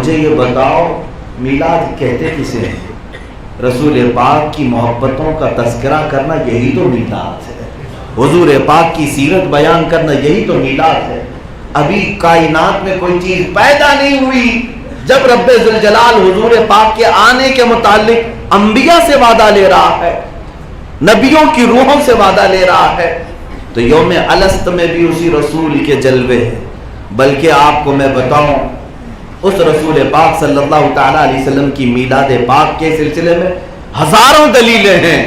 مجھے یہ بتاؤ میلاد کہتے کسے ہیں؟ رسول پاک کی محبتوں کا تذکرہ کرنا یہی تو میلاد ہے، حضور پاک کی سیرت بیان کرنا یہی تو میلاد ہے۔ ابھی کائنات میں کوئی چیز پیدا نہیں ہوئی جب رب ذوالجلال حضور پاک کے آنے کے متعلق انبیاء سے وعدہ لے رہا ہے، نبیوں کی روحوں سے وعدہ لے رہا ہے، تو یوم الست میں بھی اسی رسول کے جلوے ہیں۔ بلکہ آپ کو میں بتاؤں، اس رسول پاک صلی اللہ تعالیٰ علیہ وسلم کی میلاد پاک کے سلسلے میں ہزاروں دلیلیں ہیں،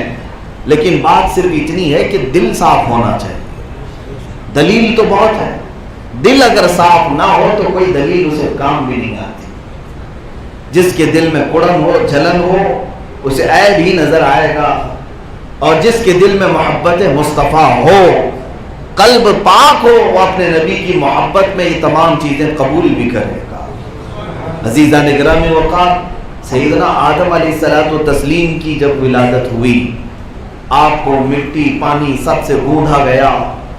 لیکن بات صرف اتنی ہے کہ دل صاف ہونا چاہیے۔ دلیل تو بہت ہے، دل اگر صاف نہ ہو تو کوئی دلیل اسے کام بھی نہیں آتی۔ جس کے دل میں کڑن ہو، جلن ہو، اسے عیب ہی نظر آئے گا، اور جس کے دل میں محبت مصطفیٰ ہو، قلب پاک ہو، وہ اپنے نبی کی محبت میں یہ تمام چیزیں قبول بھی کرے گا۔ عزیزان گرامی وقار، سیدنا آدم علیہ الصلوۃ والتسلیم کی جب ولادت ہوئی، آپ کو مٹی پانی سب سے گوندا گیا،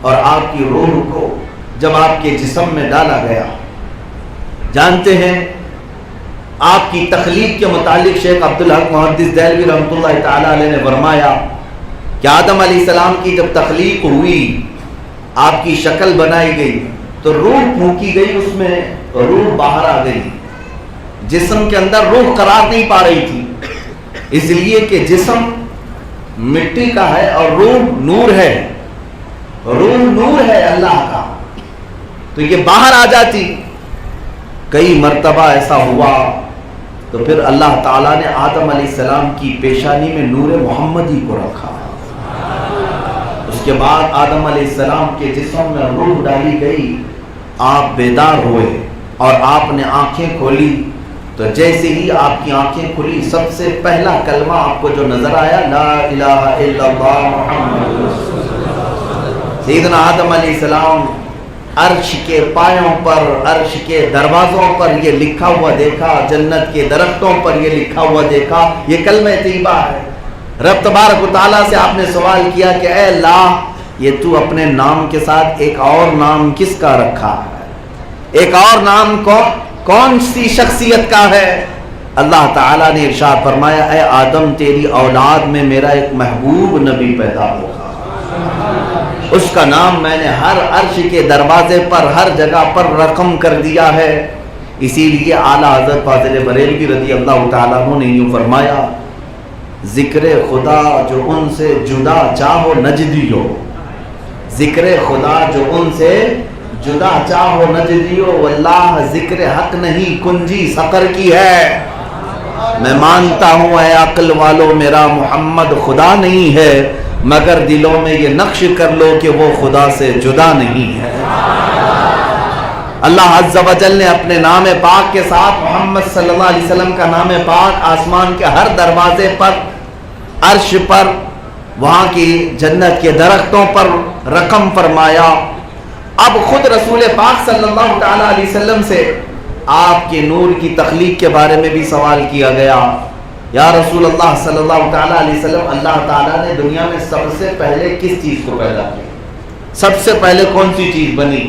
اور آپ کی روح کو جب آپ کے جسم میں ڈالا گیا، جانتے ہیں آپ کی تخلیق کے متعلق شیخ عبدالحق محدث دہلوی رحمۃ اللہ تعالی علیہ نے فرمایا کہ آدم علیہ السلام کی جب تخلیق ہوئی، آپ کی شکل بنائی گئی تو روح پھونکی گئی، اس میں روح باہر آ گئی۔ جسم کے اندر روح قرار نہیں پا رہی تھی، اس لیے کہ جسم مٹی کا ہے اور روح نور ہے، روح نور ہے اللہ کا، تو یہ باہر آ جاتی۔ کئی مرتبہ ایسا ہوا تو پھر اللہ تعالیٰ نے آدم علیہ السلام کی پیشانی میں نور محمدی کو رکھا۔ اس کے بعد آدم علیہ السلام کے جسم میں روح ڈالی گئی، آپ بیدار ہوئے اور آپ نے آنکھیں کھولی، تو جیسے ہی آپ کی آنکھیں کھلی سب سے پہلا کلمہ آپ کو جو نظر آیا، لا الہ الا اللہ محمد رسول اللہ۔ سیدنا آدم علیہ السلام عرش کے پایوں پر، عرش کے دروازوں پر یہ لکھا ہوا دیکھا، جنت کے درختوں پر یہ لکھا ہوا دیکھا، یہ کلمہ طیبہ ہے۔ رب تبارک و تعالیٰ سے آپ نے سوال کیا کہ اے اللہ، یہ تو اپنے نام کے ساتھ ایک اور نام کس کا رکھا ہے؟ ایک اور نام کون سی شخصیت کا ہے؟ اللہ تعالیٰ نے ارشاد فرمایا، اے آدم تیری اولاد میں میرا ایک محبوب نبی پیدا ہوگا، اس کا نام میں نے ہر عرش کے دروازے پر، ہر جگہ پر رقم کر دیا ہے۔ اسی لیے اعلیٰ حضرت فاضل بریلوی رضی اللہ تعالیٰ عنہ نے یوں فرمایا، ذکر خدا جو ان سے جدا چاہو نجدیو، ذکر خدا جو ان سے جدا چاہو نجدیو، واللہ ذکر حق نہیں کنجی سقر کی ہے۔ میں مانتا ہوں اے عقل والو میرا محمد خدا نہیں ہے، مگر دلوں میں یہ نقش کر لو کہ وہ خدا سے جدا نہیں ہے۔ اللہ عز و جل نے اپنے نام پاک کے ساتھ محمد صلی اللہ علیہ وسلم کا نام پاک آسمان کے ہر دروازے پر، عرش پر، وہاں کی جنت کے درختوں پر رقم فرمایا۔ اب خود رسول پاک صلی اللہ تعالی علیہ وسلم سے آپ کے نور کی تخلیق کے بارے میں بھی سوال کیا گیا، یا رسول اللہ صلی اللہ تعالیٰ علیہ وسلم، اللہ تعالیٰ نے دنیا میں سب سے پہلے کس چیز کو پیدا کیا؟ سب سے پہلے کون سی چیز بنی؟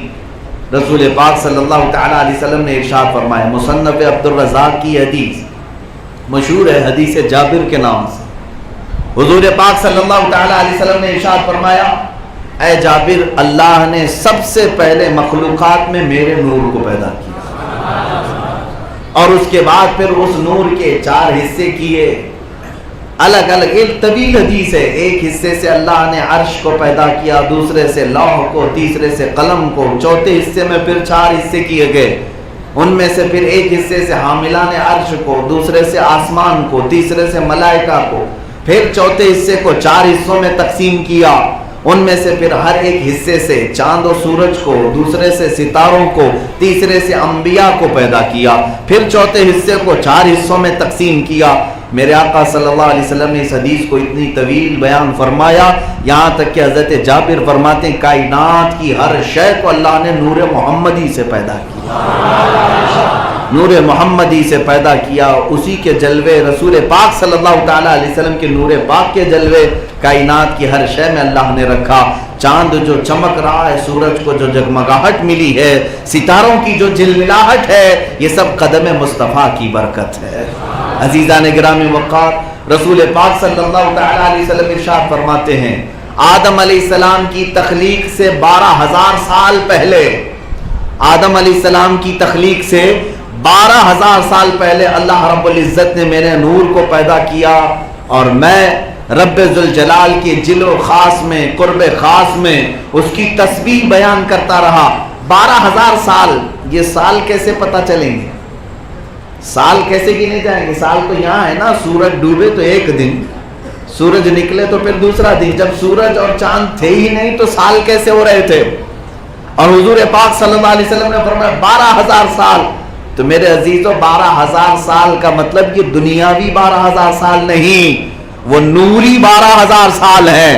رسول پاک صلی اللہ تعالیٰ علیہ وسلم نے ارشاد فرمایا، مصنف عبدالرزاق کی حدیث مشہور ہے حدیث جابر کے نام سے، حضور پاک صلی اللہ تعالیٰ علیہ وسلم نے ارشاد فرمایا، اے جابر، اللہ نے سب سے پہلے مخلوقات میں میرے نور کو پیدا کیا، اور اس کے بعد پھر اس نور کے 4 حصے کیے، الگ الگ۔ ایک طویل حدیث ہے، ایک حصے سے اللہ نے عرش کو پیدا کیا، دوسرے سے لوح کو، تیسرے سے قلم کو، چوتھے حصے میں پھر 4 حصے کیے گئے، ان میں سے پھر ایک حصے سے حاملان عرش کو، دوسرے سے آسمان کو، تیسرے سے ملائکہ کو، پھر چوتھے حصے کو 4 حصوں میں تقسیم کیا، ان میں سے پھر ہر ایک حصے سے چاند و سورج کو، دوسرے سے ستاروں کو، تیسرے سے انبیاء کو پیدا کیا، پھر چوتھے حصے کو 4 حصوں میں تقسیم کیا۔ میرے آقا صلی اللہ علیہ وسلم نے اس حدیث کو اتنی طویل بیان فرمایا، یہاں تک کہ حضرت جابر فرماتے ہیں کائنات کی ہر شے کو اللہ نے نور محمدی سے پیدا کیا، نور محمدی سے پیدا کیا، اسی کے جلوے، رسول پاک صلی اللہ تعالیٰ علیہ وسلم کے نور پاک کے جلوے کائنات کی ہر شے میں اللہ نے رکھا۔ چاند جو چمک رہا ہے، سورج کو جو جگمگاہٹ ملی ہے، ستاروں کی جو جلملاہٹ ہے، یہ سب قدم مصطفیٰ کی برکت ہے۔ عزیزان گرامی وقار، رسول پاک صلی اللہ تعالیٰ علیہ وسلم ارشاد فرماتے ہیں، آدم علیہ السلام کی تخلیق سے 12,000 سال پہلے، آدم علیہ السلام کی تخلیق سے 12,000 سال پہلے اللہ رب العزت نے میرے نور کو پیدا کیا، اور میں رب ذوالجلال کے جلو خاص میں، قرب خاص میں اس کی تسبیح بیان کرتا رہا۔ 12,000 سال، یہ سال کیسے پتہ چلیں گے؟ سال کیسے گنے جائیں گے؟ سال تو یہاں ہے نا، سورج ڈوبے تو ایک دن، سورج نکلے تو پھر دوسرا دن، جب سورج اور چاند تھے ہی نہیں تو سال کیسے ہو رہے تھے؟ اور حضور پاک صلی اللہ علیہ وسلم نے فرمایا 12,000 سال۔ تو میرے عزیزوں، 12,000 سال کا مطلب یہ دنیاوی 12,000 سال نہیں، وہ نوری 12,000 سال ہے،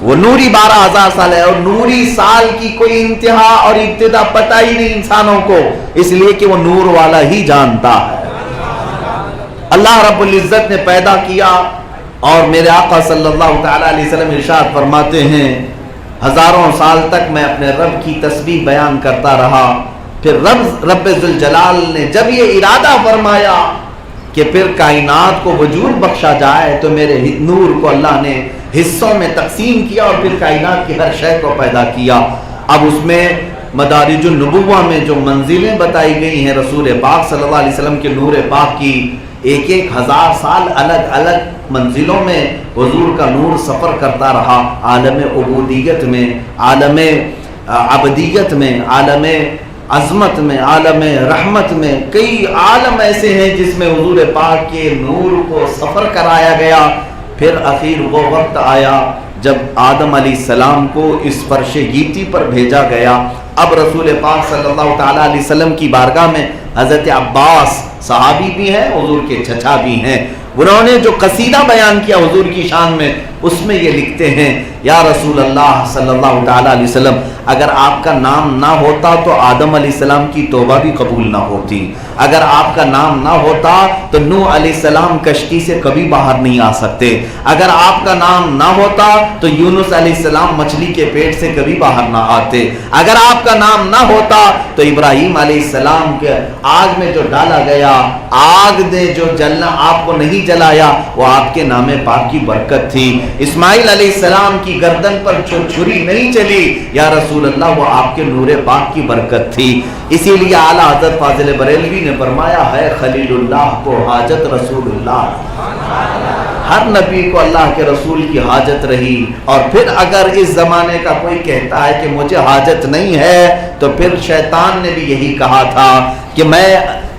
وہ نوری 12,000 سال ہے۔ اور نوری سال کی کوئی انتہا اور ابتدا پتہ ہی نہیں انسانوں کو، اس لیے کہ وہ نور والا ہی جانتا ہے۔ اللہ رب العزت نے پیدا کیا، اور میرے آقا صلی اللہ تعالیٰ علیہ وسلم ارشاد فرماتے ہیں، ہزاروں سال تک میں اپنے رب کی تسبیح بیان کرتا رہا۔ پھر رب ذوالجلال نے جب یہ ارادہ فرمایا کہ پھر کائنات کو وجود بخشا جائے، تو میرے نور کو اللہ نے حصوں میں تقسیم کیا اور پھر کائنات کی ہر شے کو پیدا کیا۔ اب اس میں مدارج النبوہ میں جو منزلیں بتائی گئی ہیں رسول پاک صلی اللہ علیہ وسلم کے نور پاک کی، 1,000 سال الگ الگ منزلوں میں حضور کا نور سفر کرتا رہا، عالم عبودیت میں، عالم عبدیت میں، عالم عظمت میں، عالم رحمت میں، کئی عالم ایسے ہیں جس میں حضور پاک کے نور کو سفر کرایا گیا۔ پھر آخر وہ وقت آیا جب آدم علیہ السلام کو اس فرش گیتی پر بھیجا گیا۔ اب رسول پاک صلی اللہ تعالیٰ علیہ وسلم کی بارگاہ میں حضرت عباس صحابی بھی ہیں، حضور کے چچا بھی ہیں، انہوں نے جو قصیدہ بیان کیا حضور کی شان میں، اس میں یہ لکھتے ہیں، یا رسول اللہ صلی اللہ تعالیٰ علیہ وسلم، اگر آپ کا نام نہ ہوتا تو آدم علیہ السلام کی توبہ بھی قبول نہ ہوتی، اگر آپ کا نام نہ ہوتا تو نوح علیہ السلام کشتی سے کبھی باہر نہیں آ سکتے، اگر آپ کا نام نہ ہوتا تو یونس علیہ السلام مچھلی کے پیٹ سے کبھی باہر نہ آتے، اگر آپ کا نام نہ ہوتا تو ابراہیم علیہ السلام کے آگ میں جو ڈالا گیا، آگ نے جو جلنا آپ کو نہیں جلایا، وہ آپ کے نام پاک کی برکت تھی۔ اسماعیل علیہ السلام کی گردن پر چھری نہیں چلی، یا رسول اللہ، وہ آپ کے نور پاک کی برکت تھی۔ اسی لیے اعلیٰ حضرت فاضل بریلوی نے فرمایا ہے، خلیل اللہ کو حاجت رسول اللہ، ہر نبی کو اللہ کے رسول کی حاجت رہی۔ اور پھر اگر اس زمانے کا کوئی کہتا ہے کہ مجھے حاجت نہیں ہے، تو پھر شیطان نے بھی یہی کہا تھا کہ میں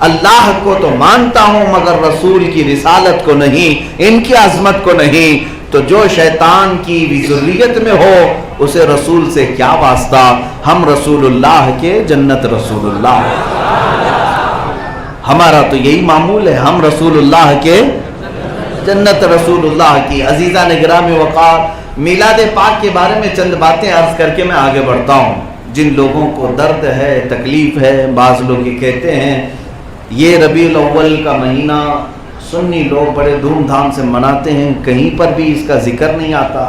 اللہ کو تو مانتا ہوں مگر رسول کی رسالت کو نہیں، ان کی عظمت کو نہیں۔ تو جو شیطان کی بھی ذریت میں ہو، اسے رسول سے کیا واسطہ؟ ہم رسول اللہ کے، جنت رسول اللہ، ہمارا تو یہی معمول ہے، ہم رسول اللہ کے، جنت رسول اللہ کی۔ عزیزان گرامی وقار، میلاد پاک کے بارے میں چند باتیں عرض کر کے میں آگے بڑھتا ہوں۔ جن لوگوں کو درد ہے، تکلیف ہے، بعض لوگ یہ کہتے ہیں یہ ربیع الاول کا مہینہ سنی لوگ بڑے دھوم دھام سے مناتے ہیں، کہیں پر بھی اس کا ذکر نہیں آتا۔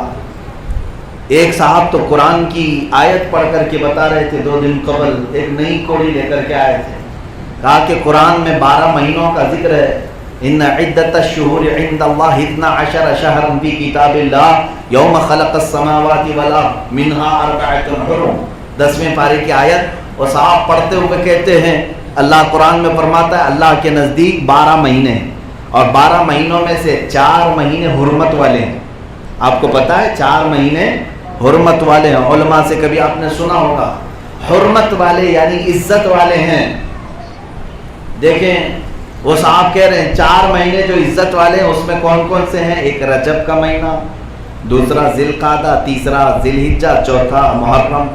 ایک صاحب تو قرآن کی آیت پڑھ کر کے بتا رہے تھے، 2 دن قبل ایک نئی کوڑی لے کر کے آئے تھے، کہا کہ قرآن میں 12 مہینوں کا ذکر ہے، ان عدت الشہور عند اللہ 12 شہرا فی کتاب اللہ یوم خلق السماوات والارض منها 4 حرم، 10ویں پارے کی آیت۔ وہ صاحب پڑھتے ہوئے کہتے ہیں، اللہ قرآن میں فرماتا ہے اللہ کے نزدیک 12 مہینے ہیں، اور 12 مہینوں میں سے 4 مہینے حرمت والے ہیں۔ آپ کو پتا ہے 4 مہینے حرمت والے ہیں، علماء سے کبھی آپ نے سنا ہوگا، حرمت والے یعنی عزت والے ہیں۔ دیکھیں وہ صاحب کہہ رہے ہیں 4 مہینے جو عزت والے ہیں اس میں کون کون سے ہیں؟ ایک رجب کا مہینہ، دوسرا ذی القعدہ، تیسرا ذی الحجہ، چوتھا محرم۔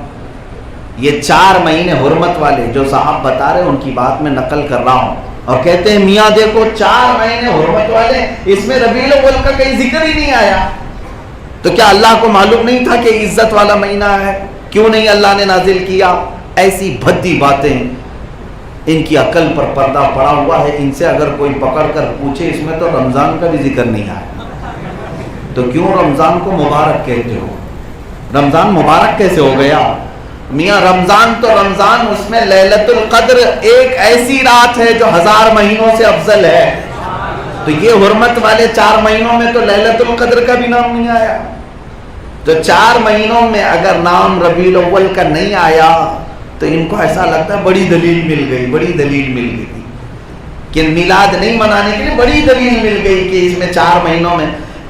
یہ 4 مہینے حرمت والے جو صاحب بتا رہے ہیں ان کی بات میں نقل کر رہا ہوں، اور کہتے ہیں میاں دیکھو 4 مہینے حرمت والے، اس میں ربیع الاول کا کہیں ذکر ہی نہیں آیا، تو کیا اللہ کو معلوم نہیں تھا کہ عزت والا مہینہ ہے؟ کیوں نہیں اللہ نے نازل کیا؟ ایسی بھدی باتیں، ان کی عقل پر پردہ پڑا ہوا ہے، ان سے اگر کوئی پکڑ کر پوچھے اس میں تو رمضان کا بھی ذکر نہیں آیا، تو کیوں رمضان کو مبارک کہتے ہو؟ رمضان مبارک کیسے ہو گیا؟ میاں رمضان تو رمضان، اس میں لیلۃ القدر ایک ایسی رات ہے جو 1000 مہینوں سے افضل ہے. تو یہ حرمت والے 4 مہینوں میں تو لیلۃ القدر کا بھی نام نہیں آیا. تو 4 مہینوں میں اگر نام ربیع الاول کا نہیں آیا تو ان کو ایسا لگتا ہے بڑی دلیل مل گئی، بڑی دلیل مل گئی کہ میلاد نہیں منانے کے لیے بڑی دلیل مل گئی کہ اس میں 4 مہینوں میں.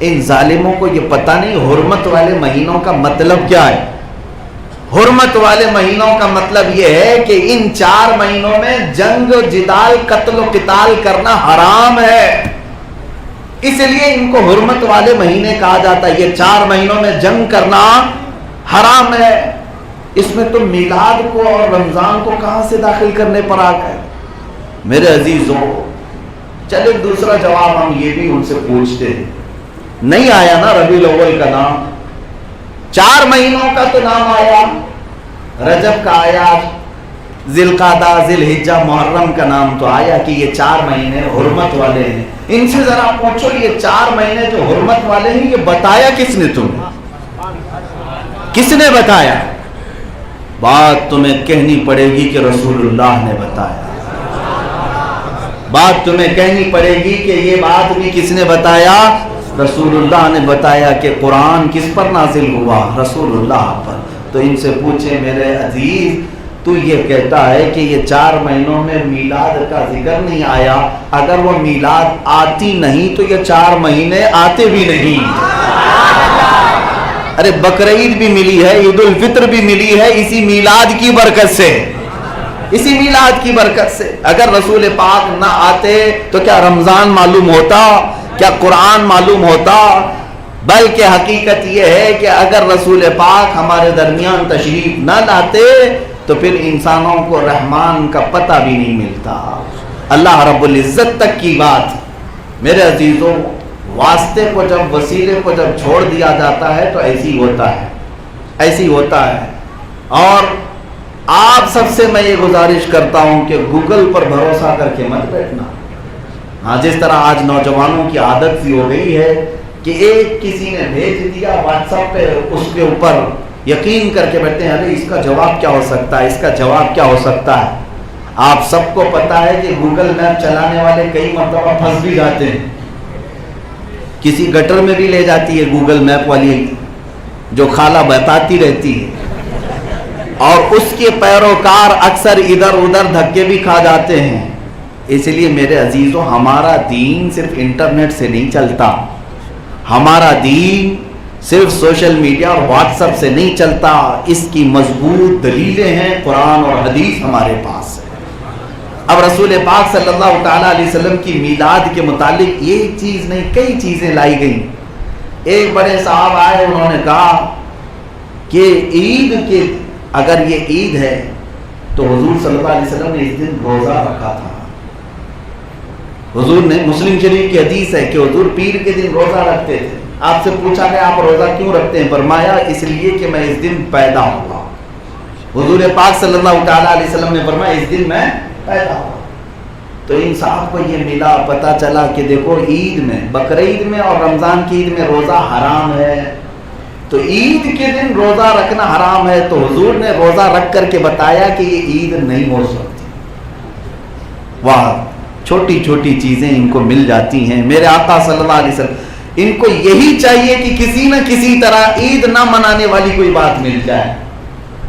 ان ظالموں کو یہ پتہ نہیں حرمت والے مہینوں کا مطلب کیا ہے. حرمت والے مہینوں کا مطلب یہ ہے کہ ان 4 مہینوں میں جنگ و جدال، قتل و قتال کرنا حرام ہے. اس لیے ان کو حرمت والے مہینے کہا جاتا ہے. یہ 4 مہینوں میں جنگ کرنا حرام ہے. اس میں تم میلاد کو اور رمضان کو کہاں سے داخل کرنے پر آ گئے؟ میرے عزیزوں، چلے دوسرا جواب ہم یہ بھی ان سے پوچھتے ہیں. نہیں آیا نا ربیع الاول کا نام، 4 مہینوں کا تو نام آیا، رجب کا آیا، ذی القعدہ، ذی الحجہ، محرم کا نام تو آیا کہ یہ 4 مہینے حرمت والے ہیں. ان سے ذرا پوچھو یہ 4 مہینے جو حرمت والے ہیں یہ بتایا کس نے تمہیں؟ کس نے بتایا؟ بات تمہیں کہنی پڑے گی کہ رسول اللہ نے بتایا. بات تمہیں کہنی پڑے گی کہ یہ بات بھی کس نے بتایا؟ رسول اللہ نے بتایا. کہ قرآن کس پر نازل ہوا؟ رسول اللہ پر. تو ان سے پوچھیں میرے عزیز، تو یہ کہتا ہے کہ یہ 4 مہینوں میں میلاد کا ذکر نہیں آیا، اگر وہ میلاد آتی نہیں تو یہ 4 مہینے آتے بھی نہیں. ارے بقرعید بھی ملی ہے، عید الفطر بھی ملی ہے اسی میلاد کی برکت سے، اسی میلاد کی برکت سے. اگر رسول پاک نہ آتے تو کیا رمضان معلوم ہوتا؟ کیا قرآن معلوم ہوتا؟ بلکہ حقیقت یہ ہے کہ اگر رسول پاک ہمارے درمیان تشریف نہ لاتے تو پھر انسانوں کو رحمان کا پتہ بھی نہیں ملتا. اللہ رب العزت تک کی بات. میرے عزیزوں، واسطے کو جب، وسیلے کو جب چھوڑ دیا جاتا ہے تو ایسی ہوتا ہے، ایسی ہوتا ہے. اور آپ سب سے میں یہ گزارش کرتا ہوں کہ گوگل پر بھروسہ کر کے مت بیٹھنا. ہاں، جس طرح آج نوجوانوں کی عادت سی ہو گئی ہے کہ ایک کسی نے بھیج دیا واٹس ایپ پہ، اس کے اوپر یقین کر کے بیٹھتے ہیں ارے اس کا جواب کیا ہو سکتا ہے، اس کا جواب کیا ہو سکتا ہے. آپ سب کو پتا ہے کہ گوگل میپ چلانے والے کئی مرتبہ پھنس بھی جاتے ہیں. کسی گٹر میں بھی لے جاتی ہے گوگل میپ والی جو خالہ بتاتی رہتی ہے، اور اس کے پیروکار اکثر ادھر ادھر دھکے بھی کھا جاتے ہیں. اس لیے میرے عزیزوں، ہمارا دین صرف انٹرنیٹ سے نہیں چلتا، ہمارا دین صرف سوشل میڈیا اور واٹس ایپ سے نہیں چلتا. اس کی مضبوط دلیلیں ہیں، قرآن اور حدیث ہمارے پاس ہے. اب رسول پاک صلی اللہ تعالیٰ علیہ وسلم کی میلاد کے متعلق یہ چیز نہیں، کئی چیزیں لائی گئیں. ایک بڑے صاحب آئے، انہوں نے کہا کہ عید کے، اگر یہ عید ہے تو حضور صلی اللہ علیہ وسلم نے اس دن روزہ رکھا تھا. حضور نے، مسلم شریف کی حدیث ہے کہ حضور پیر کے دن روزہ رکھتے تھے. آپ سے پوچھا گیا آپ روزہ کیوں رکھتے ہیں؟ فرمایا اس لیے کہ میں اس دن پیدا ہوا. حضور پاک صلی اللہ تعالیٰ علیہ وسلم نے فرمایا اس دن میں پیدا ہوا. تو ان صاحب کو یہ ملا، پتا چلا کہ دیکھو عید میں، بقرعید میں اور رمضان کی عید میں روزہ حرام ہے، تو عید کے دن روزہ رکھنا حرام ہے. تو حضور نے روزہ رکھ کر کے بتایا کہ یہ عید نہیں ہو سکتی. واہ، چھوٹی چھوٹی چیزیں ان کو مل جاتی ہیں. میرے آقا صلی اللہ علیہ وسلم، ان کو یہی چاہیے کہ کسی نہ کسی طرح عید نہ منانے والی کوئی بات مل جائے.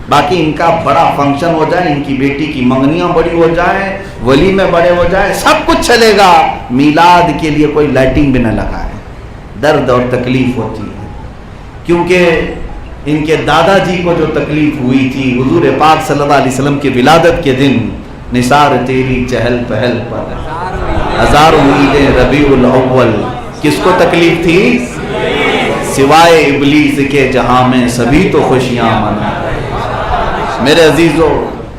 باقی ان کا بڑا فنکشن ہو جائے، ان کی بیٹی کی منگنیاں بڑی ہو جائیں، ولیمے بڑے ہو جائیں، سب کچھ چلے گا. میلاد کے لیے کوئی لائٹنگ بھی نہ لگائے. درد اور تکلیف ہوتی ہے، کیونکہ ان کے دادا جی کو جو تکلیف ہوئی تھی حضور پاک صلی اللہ علیہ وسلم کی ولادت کے دن، نثار تیری چہل پہل پر ہزار امیدیں ربیع الاول. کس کو تکلیف تھی؟ سوائے ابلیس کے جہاں میں سبھی تو خوشیاں منا. میرے عزیزوں،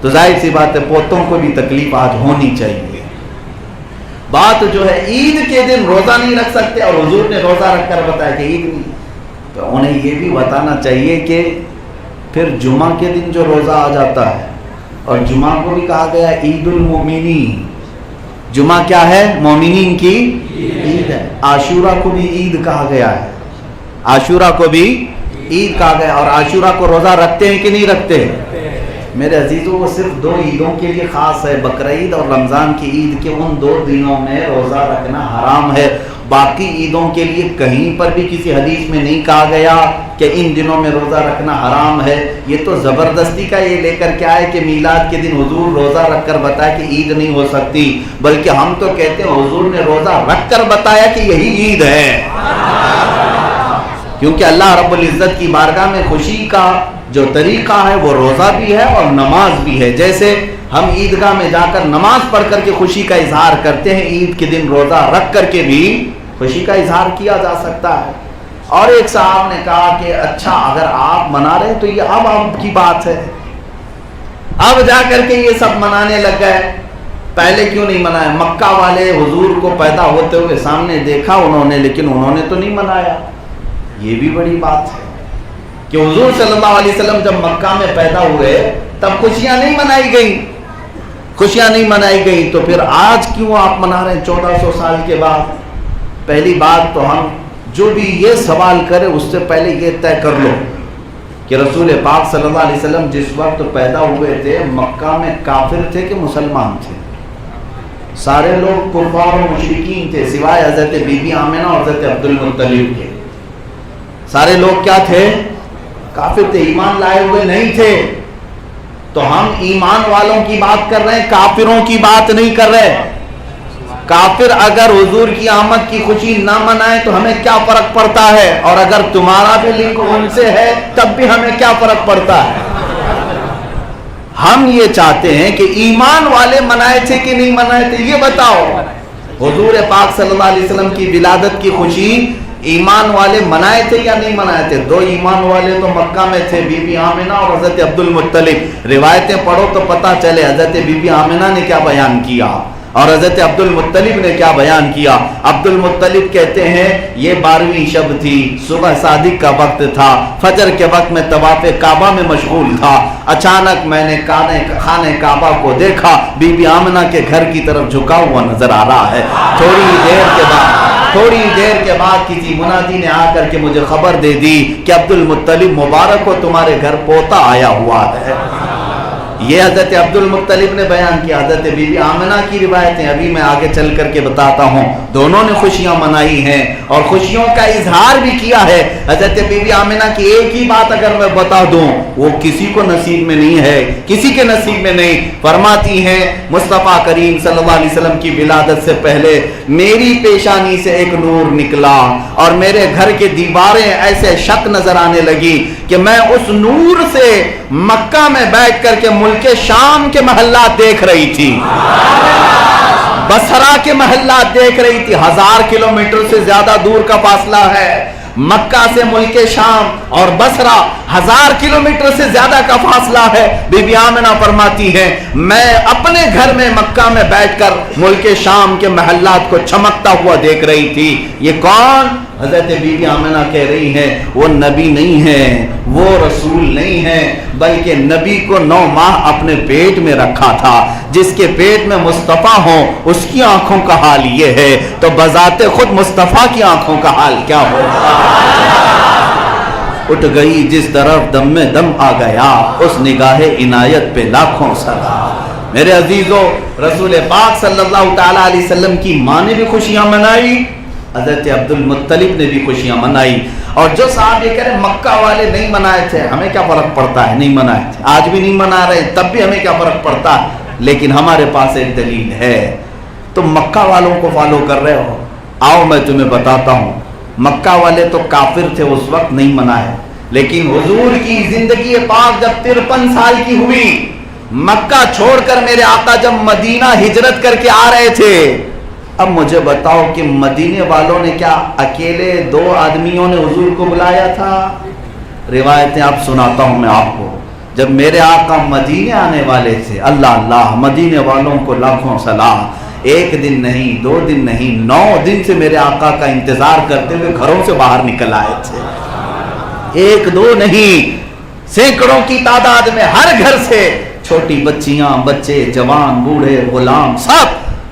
تو ظاہر سی بات ہے پوتوں کو بھی تکلیف آج ہونی چاہیے. بات جو ہے عید کے دن روزہ نہیں رکھ سکتے اور حضور نے روزہ رکھ کر بتایا کہ عید نہیں، تو انہیں یہ بھی بتانا چاہیے کہ پھر جمعہ کے دن جو روزہ آ جاتا ہے، اور جمعہ کو بھی کہا گیا عید المومنین. جمعہ کیا ہے؟ مومنین کی عید ہے. عاشورہ کو بھی عید کہا گیا ہے، عاشورہ کو بھی عید کا گیا اور عاشورہ کو روزہ رکھتے ہیں کہ نہیں رکھتے؟ میرے عزیزوں وہ صرف 2 عیدوں کے لیے خاص ہے، بقرعید اور رمضان کی عید کے ان 2 دنوں میں روزہ رکھنا حرام ہے، باقی عیدوں کے لیے کہیں پر بھی کسی حدیث میں نہیں کہا گیا کہ ان دنوں میں روزہ رکھنا حرام ہے۔ یہ تو زبردستی کا یہ لے کر کے آئے کہ میلاد کے دن حضور روزہ رکھ کر بتایا کہ عید نہیں ہو سکتی، بلکہ ہم تو کہتے ہیں حضور نے روزہ رکھ کر بتایا کہ یہی عید ہے، کیونکہ اللہ رب العزت کی بارگاہ میں خوشی کا جو طریقہ ہے وہ روزہ بھی ہے اور نماز بھی ہے۔ جیسے ہم عیدگاہ میں جا کر نماز پڑھ کر کے خوشی کا اظہار کرتے ہیں، عید کے دن روزہ رکھ کر کے بھی خوشی کا اظہار کیا جا سکتا ہے۔ اور ایک صاحب نے کہا کہ اچھا اگر آپ منا رہے ہیں تو یہ اب آپ کی بات ہے، اب جا کر کے یہ سب منانے لگ گئے، پہلے کیوں نہیں منایا؟ مکہ والے حضور کو پیدا ہوتے ہوئے سامنے دیکھا انہوں نے، لیکن انہوں نے تو نہیں منایا۔ یہ بھی بڑی بات ہے کہ حضور صلی اللہ علیہ وسلم جب مکہ میں پیدا ہوئے تب خوشیاں نہیں منائی گئیں، خوشیاں نہیں منائی گئیں، تو پھر آج کیوں آپ منا رہے ہیں 1400 سال کے بعد؟ پہلی بات تو ہم جو بھی یہ سوال کرے اس سے پہلے یہ طے کر لو کہ رسول پاک صلی اللہ علیہ وسلم جس وقت پیدا ہوئے تھے مکہ میں کافر تھے کہ مسلمان تھے؟ سارے لوگ کفار و مشرکین تھے سوائے حضرت بی بی آمنہ اور حضرت عبد المطلب کے، سارے لوگ کیا تھے؟ کافر تھے، ایمان لائے ہوئے نہیں تھے۔ تو ہم ایمان والوں کی بات کر رہے ہیں، کافروں کی بات نہیں کر رہے۔ کافر اگر حضور کی آمد کی خوشی نہ منائے تو ہمیں کیا فرق پڑتا ہے؟ اور اگر تمہارا بھی لنک ان سے ہے تب بھی ہمیں کیا فرق پڑتا ہے؟ ہم یہ چاہتے ہیں کہ ایمان والے منائے تھے کہ نہیں منائے تھے یہ بتاؤ۔ حضور پاک صلی اللہ علیہ وسلم کی ولادت کی خوشی ایمان والے منائے تھے یا نہیں منائے تھے؟ 2 ایمان والے تو مکہ میں تھے، بی بی آمنہ اور حضرت عبد المطلب۔ روایتیں پڑھو تو پتہ چلے حضرت بی بی آمنہ نے کیا بیان کیا اور حضرت عبد المطلب نے کیا بیان کیا۔ عبد المطلب کہتے ہیں یہ 12ویں شب تھی، صبح صادق کا وقت تھا، فجر کے وقت میں طواف کعبہ میں مشغول تھا، اچانک میں نے خانہ کعبہ کو دیکھا، بی بی آمنہ کے گھر کی طرف جھکا ہوا نظر آ رہا ہے۔ تھوڑی دیر کے بعد کسی منادی نے آ کر کے مجھے خبر دے دی کہ عبد المطلب مبارک کو تمہارے گھر پوتا آیا ہوا ہے۔ یہ حضرت عبد المطلب نے بیان کیا۔ حضرت بی بی آمنہ کی روایتیں ابھی میں آگے چل کر کے بتاتا ہوں، دونوں نے خوشیاں منائی ہیں اور خوشیوں کا اظہار بھی کیا ہے۔ حضرت بی بی آمنہ کی ایک ہی بات اگر میں بتا دوں وہ کسی کو نصیب میں نہیں ہے، کسی کے نصیب میں نہیں۔ فرماتی ہیں مصطفیٰ کریم صلی اللہ علیہ وسلم کی ولادت سے پہلے میری پیشانی سے ایک نور نکلا اور میرے گھر کی دیواریں ایسے شک نظر آنے لگی کہ میں اس نور سے مکہ میں بیٹھ کر کے ملک شام کے محلات دیکھ رہی تھی، بصرہ کے محلات دیکھ رہی تھی۔ 1000 کلومیٹر سے زیادہ دور کا فاصلہ ہے مکہ سے ملک شام، اور بصرہ 1000 کلومیٹر سے زیادہ کا فاصلہ ہے۔ بی بی آمنہ فرماتی ہے میں اپنے گھر میں مکہ میں بیٹھ کر ملک شام کے محلات کو چمکتا ہوا دیکھ رہی تھی۔ یہ کون؟ حضرت بی بی آمنہ کہہ رہی ہے وہ نبی نہیں ہے، وہ رسول نہیں ہے، بلکہ نبی کو 9 ماہ اپنے پیٹ میں رکھا تھا۔ جس کے پیٹ میں مصطفیٰ ہوں اس کی آنکھوں کا حال یہ ہے، تو بذات خود مصطفیٰ کی آنکھوں کا حال کیا ہوگا؟ اٹھ گئی جس طرف دم میں دم آ گیا، اس نگاہ عنایت پہ لاکھوں سلام۔ میرے عزیزو، رسول پاک صلی اللہ تعالیٰ علیہ وسلم کی ماں نے بھی خوشیاں منائی، حضرت عبد المطلب نے بھی خوشیاں منائی۔ اور جو صاحب یہ کہہ رہے مکہ والے نہیں منائے تھے، ہمیں کیا فرق پڑتا ہے؟ نہیں منائے تھے، آج بھی نہیں منا رہے، تب بھی ہمیں کیا فرق پڑتا ہے؟ لیکن ہمارے پاس ایک دلیل ہے۔ تم مکہ والوں کو فالو کر رہے ہو، آؤ میں تمہیں بتاتا ہوں۔ مکہ والے تو کافر تھے اس وقت، نہیں منائے، لیکن حضور کی زندگی پاک جب 53 سال کی ہوئی، مکہ چھوڑ کر میرے آقا جب مدینہ ہجرت کر کے آ رہے تھے، اب مجھے بتاؤ کہ مدینے والوں نے کیا اکیلے 2 آدمیوں نے حضور کو بلایا تھا؟ روایتیں اب سناتا ہوں میں آپ کو۔ جب میرے آقا مدینے آنے والے تھے، اللہ اللہ، مدینے والوں کو لاکھوں سلام، 1 دن نہیں 2 دن نہیں 9 دن سے میرے آقا کا انتظار کرتے ہوئے گھروں سے باہر نکل آئے تھے۔ 1 2 نہیں، سینکڑوں کی تعداد میں ہر گھر سے چھوٹی بچیاں، بچے، جوان، بوڑھے، غلام، سب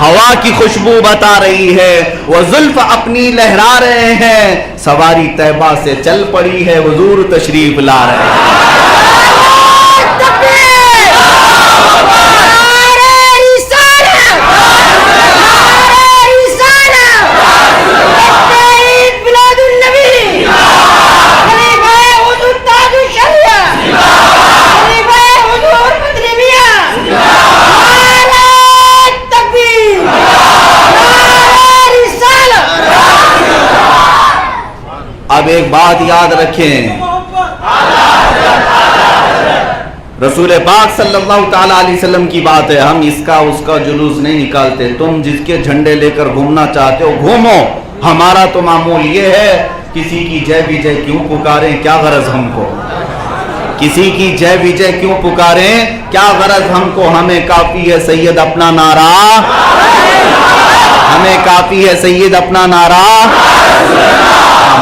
ہوا کی خوشبو بتا رہی ہے، وہ زلف اپنی لہرا رہے ہیں، سواری طیبہ سے چل پڑی ہے، حضور تشریف لا رہے ہیں۔ اب ایک بات یاد رکھیں، رسول پاک صلی اللہ تعالیٰ علیہ وسلم کی بات ہے، ہم اس کا جلوس نہیں نکالتے، تم جس کے جھنڈے لے کر گھومنا چاہتے ہو گھومو، ہمارا تو معمول یہ ہے کسی کی جے وجے کیوں پکاریں، کیا غرض ہم کو، کسی کی جے وجے کیوں پکاریں، کیا غرض ہم کو، ہمیں کافی ہے سید اپنا نعرہ، ہمیں کافی ہے سید اپنا نعرہ،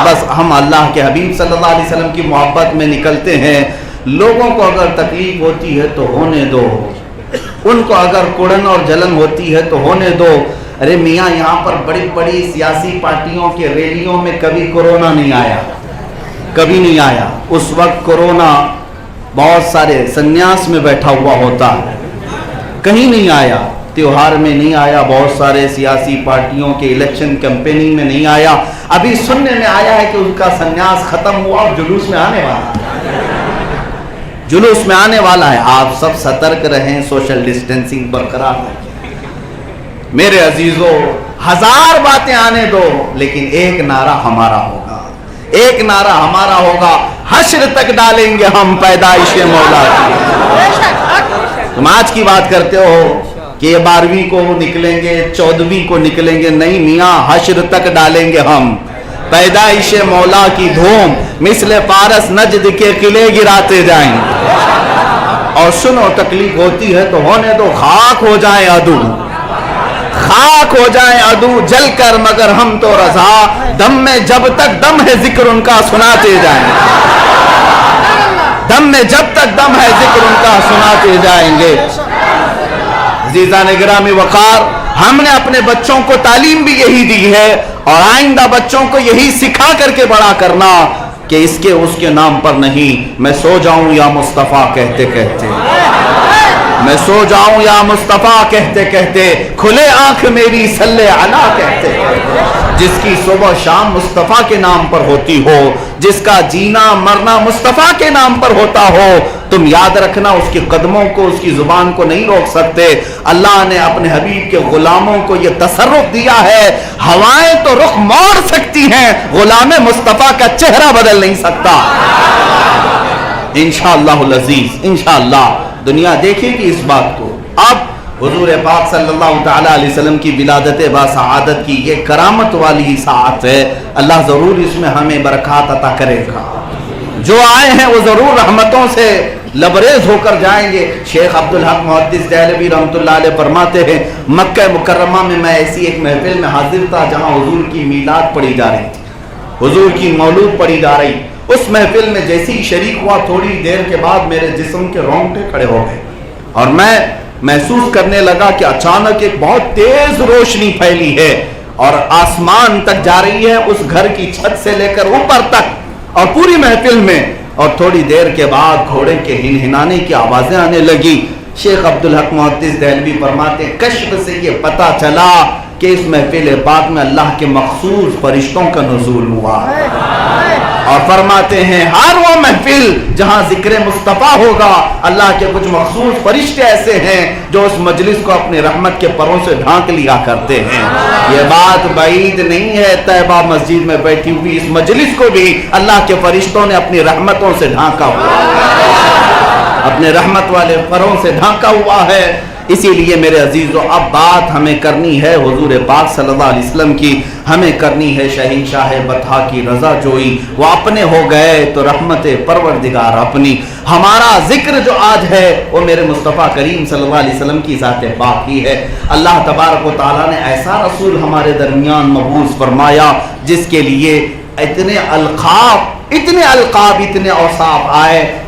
بس ہم اللہ کے حبیب صلی اللہ علیہ وسلم کی محبت میں نکلتے ہیں۔ لوگوں کو اگر تکلیف ہوتی ہے تو ہونے دو، ان کو اگر کڑن اور جلن ہوتی ہے تو ہونے دو۔ ارے میاں یہاں پر بڑی بڑی سیاسی پارٹیوں کے ریلیوں میں کبھی کورونا نہیں آیا، کبھی نہیں آیا، اس وقت کورونا بہت سارے سنیاس میں بیٹھا ہوا ہوتا ہے، کہیں نہیں آیا، تیوہار میں نہیں آیا، بہت سارے سیاسی پارٹیوں کے الیکشن کیمپیننگ میں نہیں آیا، ابھی سننے میں آیا ہے کہ ان کا سنیاس ختم ہوا اور جلوس میں آنے والا ہے، جلوس میں آنے والا ہے۔ آپ سب سترک رہیں، سوشل ڈسٹینسنگ برقرار رکھیں۔ میرے عزیزو، ہزار باتیں آنے دو لیکن ایک نعرہ ہمارا ہوگا، ایک نعرہ ہمارا ہوگا، حشر تک ڈالیں گے ہم پیدائش مولا کی۔ تم آج کی بات کرتے ہو کہ یہ 12ویں کو نکلیں گے، 14ویں کو نکلیں گے، نہیں میاں، حشر تک ڈالیں گے ہم پیدائش مولا کی دھوم، مثل پارس نجد کے قلعے گراتے جائیں۔ اور سنو، تکلیف ہوتی ہے تو ہونے دو، خاک ہو جائیں عدو، خاک ہو جائیں عدو جل کر، مگر ہم تو رضا، دم میں جب تک دم ہے ذکر ان کا سناتے جائیں، دم میں جب تک دم ہے ذکر ان کا سناتے جائیں گے۔ عزیزان گرامی وقار، ہم نے اپنے بچوں کو تعلیم بھی یہی دی ہے اور آئندہ بچوں کو یہی سکھا کر کے بڑا کرنا کہ اس کے نام پر نہیں، میں سو جاؤں یا مصطفیٰ کہتے کہتے، میں سو جاؤں یا مصطفیٰ کہتے کہتے، کھلے آنکھ میری صلی علی کہتے کہتے، جس کی صبح شام مصطفیٰ کے نام پر ہوتی ہو، جس کا جینا مرنا مصطفیٰ کے نام پر ہوتا ہو، تم یاد رکھنا اس کے قدموں کو، اس کی زبان کو نہیں روک سکتے۔ اللہ نے اپنے حبیب کے غلاموں کو یہ تصرف دیا ہے، ہوائیں تو رخ موڑ سکتی ہیں، غلام مصطفیٰ کا چہرہ بدل نہیں سکتا۔ انشاءاللہ العزیز، انشاءاللہ دنیا دیکھے گی اس بات کو۔ اب حضور پاک صلی اللہ تعالیٰ علیہ وسلم کی ولادت با سعادت کی یہ کرامت والی ساعت ہے، اللہ ضرور اس میں ہمیں برکات عطا کرے گا۔ جو آئے ہیں وہ ضرور رحمتوں سے لبریز ہو کر جائیں گے۔ شیخ عبدالحق محدث دہلوی رحمۃ اللہ علیہ فرماتے ہیں، مکہ مکرمہ میں ایسی ایک محفل میں حاضر تھا جہاں حضور کی میلاد پڑھی جا رہی تھی، حضور کی مولود پڑھی جا رہی۔ اس محفل میں جیسے ہی شریک ہوا، تھوڑی دیر کے بعد میرے جسم کے رونگٹے کھڑے ہو گئے اور میں محسوس کرنے لگا کہ اچانک ایک بہت تیز روشنی پھیلی ہے اور آسمان تک جا رہی ہے، اس گھر کی چھت سے لے کر اوپر تک اور پوری محفل میں، اور تھوڑی دیر کے بعد گھوڑے کے ہنہنانے کی آوازیں آنے لگی۔ شیخ عبدالحق محدث دہلوی فرماتے ہیں، کشف سے یہ پتہ چلا کہ اس محفل پاک میں اللہ کے مخصوص فرشتوں کا نزول ہوا، اور فرماتے ہیں ہر وہ محفل جہاں ذکر مصطفیٰ ہوگا، اللہ کے کچھ مخصوص فرشتے ایسے ہیں جو اس مجلس کو اپنے رحمت کے پروں سے ڈھانک لیا کرتے ہیں۔ یہ بات بعید نہیں ہے، طیبہ مسجد میں بیٹھی ہوئی اس مجلس کو بھی اللہ کے فرشتوں نے اپنی رحمتوں سے ڈھانکا ہوا، اپنے رحمت والے پروں سے ڈھانکا ہوا ہے۔ اسی لیے میرے عزیزو، اب بات ہمیں کرنی ہے حضور پاک صلی اللہ علیہ وسلم کی، ہمیں کرنی ہے شہنشاہ بطحا کی رضا جوئی۔ وہ اپنے ہو گئے تو رحمت پروردگار اپنی۔ ہمارا ذکر جو آج ہے وہ میرے مصطفیٰ کریم صلی اللہ علیہ وسلم کی ذات پاک ہی ہے۔ اللہ تبارک و تعالیٰ نے ایسا رسول ہمارے درمیان مبعوث فرمایا جس کے لیے اتنے القاب، اتنے اوصاف آئے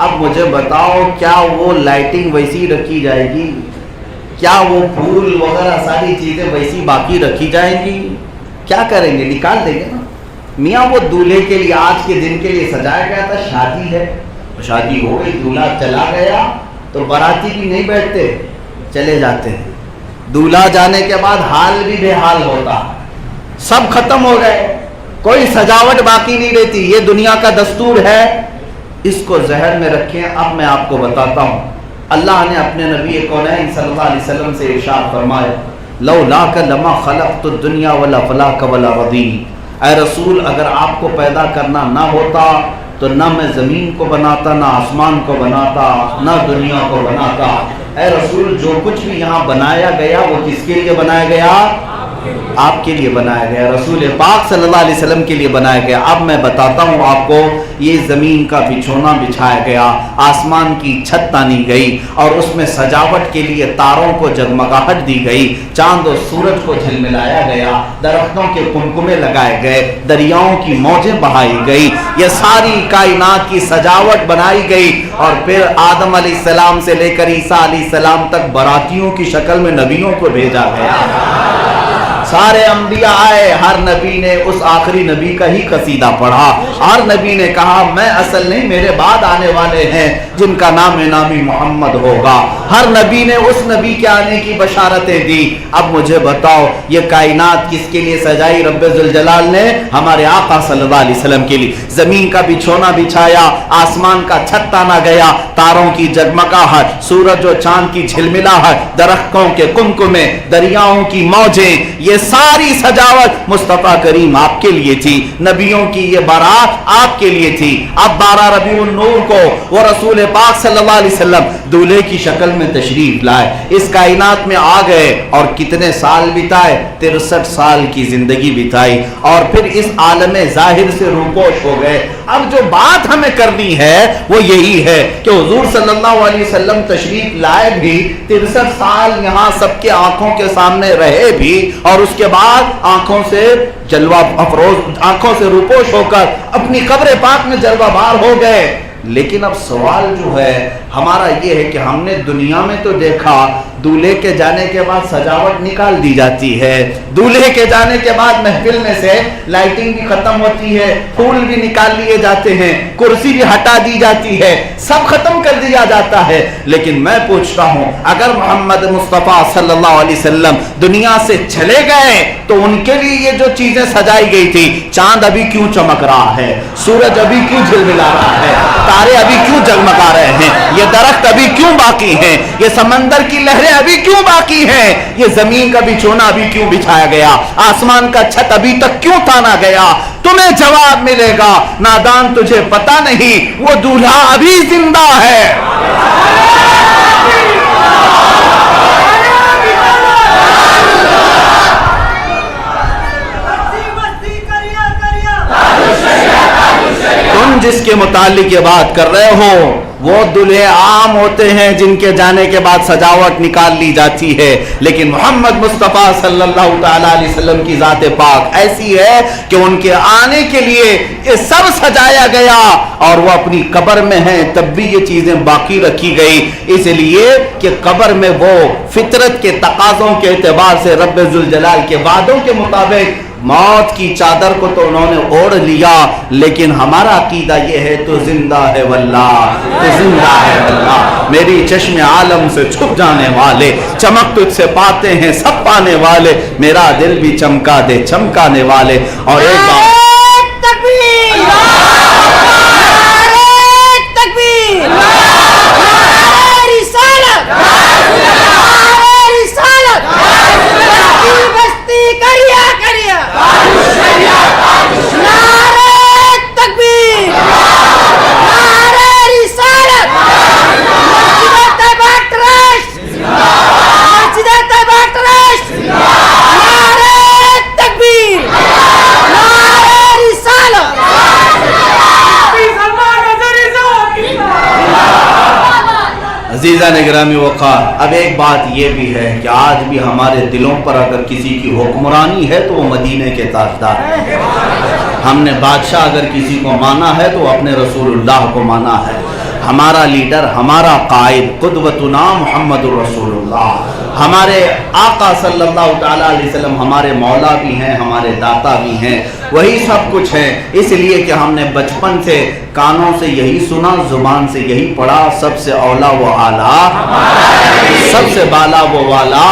اب مجھے بتاؤ کیا وہ لائٹنگ ویسی رکھی جائے گی؟ کیا وہ پھول وغیرہ ساری چیزیں ویسی باقی رکھی جائیں گی؟ کیا کریں گے؟ نکال دیں گے نا۔ میاں وہ دولہے کے لیے آج کے دن کے لیے سجایا گیا تھا، شادی ہے، شادی ہو گئی، دولہا چلا گیا تو باراتی بھی نہیں بیٹھتے، چلے جاتے ہیں۔ دولہا جانے کے بعد حال بھی بے حال ہوتا، سب ختم ہو گئے، کوئی سجاوٹ باقی نہیں رہتی۔ یہ دنیا کا دستور ہے، اس کو ذہن میں رکھیں۔ اب میں آپ کو بتاتا ہوں، اللہ نے اپنے نبی کونین صلی اللہ علیہ وسلم سے ارشاد فرمایا، لولاک لما خلقت الدنیا ولا فلاک ولا رضی۔ اے رسول، اگر آپ کو پیدا کرنا نہ ہوتا تو نہ میں زمین کو بناتا، نہ آسمان کو بناتا، نہ دنیا کو بناتا۔ اے رسول، جو کچھ بھی یہاں بنایا گیا وہ کس کے لیے بنایا گیا؟ آپ کے لیے بنایا گیا، رسول پاک صلی اللہ علیہ وسلم کے لیے بنایا گیا۔ اب میں بتاتا ہوں آپ کو، یہ زمین کا بچھونا بچھایا گیا، آسمان کی چھت تانی گئی اور اس میں سجاوٹ کے لیے تاروں کو جگمگاہٹ دی گئی، چاند و سورج کو جھلملایا گیا، درختوں کے کمکمے لگائے گئے، دریاؤں کی موجیں بہائی گئی، یہ ساری کائنات کی سجاوٹ بنائی گئی۔ اور پھر آدم علیہ السلام سے لے کر عیسیٰ علیہ السلام تک براتیوں کی شکل میں نبیوں کو بھیجا گیا۔ سارے انبیاء آئے، ہر نبی نے اس آخری نبی کا ہی قصیدہ پڑھا، ہر نبی نے کہا میں اصل نہیں، میرے بعد آنے والے ہیں جن کا نام نامی محمد ہوگا۔ ہر نبی نے اس نبی کے آنے کی بشارتیں دی۔ اب مجھے بتاؤ یہ کائنات کس کے لیے سجائی؟ رب ذوالجلال نے ہمارے آقا صلی اللہ علیہ وسلم کے لیے۔ زمین کا بچھونا بچھایا، آسمان کا چھت تانا گیا، تاروں کی جگمگاہٹ، سورج و چاند کی جھلملاہٹ، درختوں کے کمکمے، دریاؤں کی موجیں، یہ ساری سجاوٹ مصطفیٰ کریم آپ کے لیے تھی، نبیوں کی یہ بارات آپ کے لیے تھی۔ اب 12 ربیع النور کو وہ رسول پاک صلی اللہ علیہ وسلم دولہے کی شکل میں تشریف لائے، اس کائنات میں آ گئے اور کتنے سال بتائے؟ 63 سال کی زندگی بتائی اور پھر اس عالم ظاہر سے روپوش ہو گئے۔ اب جو بات ہمیں کرنی ہے وہ یہی ہے کہ حضور صلی اللہ علیہ وسلم تشریف لائے بھی، 63 سال یہاں سب کے آنکھوں کے سامنے رہے بھی، اور اس کے بعد آنکھوں سے جلوہ افروز، آنکھوں سے روپوش ہو کر اپنی قبر پاک میں جلوہ بار ہو گئے۔ لیکن اب سوال جو ہے ہمارا یہ ہے کہ ہم نے دنیا میں تو دیکھا دولہے کے جانے کے بعد سجاوٹ نکال دی جاتی ہے، دولہے کے جانے کے بعد محفل میں سے لائٹنگ بھی ختم ہوتی ہے، پھول بھی نکال لیے جاتے ہیں، کرسی بھی ہٹا دی جاتی ہے، سب ختم کر دیا جاتا ہے۔ لیکن میں پوچھتا ہوں، اگر محمد مصطفیٰ صلی اللہ علیہ وسلم دنیا سے چلے گئے تو ان کے لیے یہ جو چیزیں سجائی گئی تھی، چاند ابھی کیوں چمک رہا ہے، سورج ابھی کیوں جھلملا رہا ہے، تارے ابھی کیوں جگمگا رہے ہیں، یہ درخت ابھی کیوں باقی ہیں، یہ سمندر کی لہریں ابھی کیوں باقی ہیں، یہ زمین کا بچھونا ابھی کیوں بچھایا گیا، آسمان کا چھت ابھی تک کیوں تانا گیا؟ تمہیں جواب ملے گا، نادان تجھے پتا نہیں، وہ دولہا ابھی زندہ ہے۔ تم جس کے متعلق یہ بات کر رہے ہو وہ دلہے عام ہوتے ہیں جن کے جانے کے بعد سجاوٹ نکال لی جاتی ہے، لیکن محمد مصطفیٰ صلی اللہ تعالیٰ علیہ وسلم کی ذات پاک ایسی ہے کہ ان کے آنے کے لیے یہ سب سجایا گیا اور وہ اپنی قبر میں ہیں تب بھی یہ چیزیں باقی رکھی گئی، اس لیے کہ قبر میں وہ فطرت کے تقاضوں کے اعتبار سے رب ذوالجلال کے وعدوں کے مطابق موت کی چادر کو تو انہوں نے اوڑھ لیا، لیکن ہمارا عقیدہ یہ ہے تو زندہ ہے واللہ، تو زندہ ہے واللہ، میری چشم عالم سے چھپ جانے والے، چمک تجھ سے پاتے ہیں سب پانے والے، میرا دل بھی چمکا دے چمکانے والے۔ اور ایک بات عزیزان گرامی وقار، اب ایک بات یہ بھی ہے کہ آج بھی ہمارے دلوں پر اگر کسی کی حکمرانی ہے تو وہ مدینے کے تاجدار ہیں۔ ہم نے بادشاہ اگر کسی کو مانا ہے تو اپنے رسول اللہ کو مانا ہے، ہمارا لیڈر، ہمارا قائد قدوتنا محمد الرسول اللہ، ہمارے آقا صلی اللہ تعالیٰ علیہ وسلم ہمارے مولا بھی ہیں، ہمارے داتا بھی ہیں، وہی سب کچھ ہے۔ اس لیے کہ ہم نے بچپن سے کانوں سے یہی سنا، زبان سے یہی پڑھا، سب سے اولا و اعلیٰ، سب سے بالا وہ والا،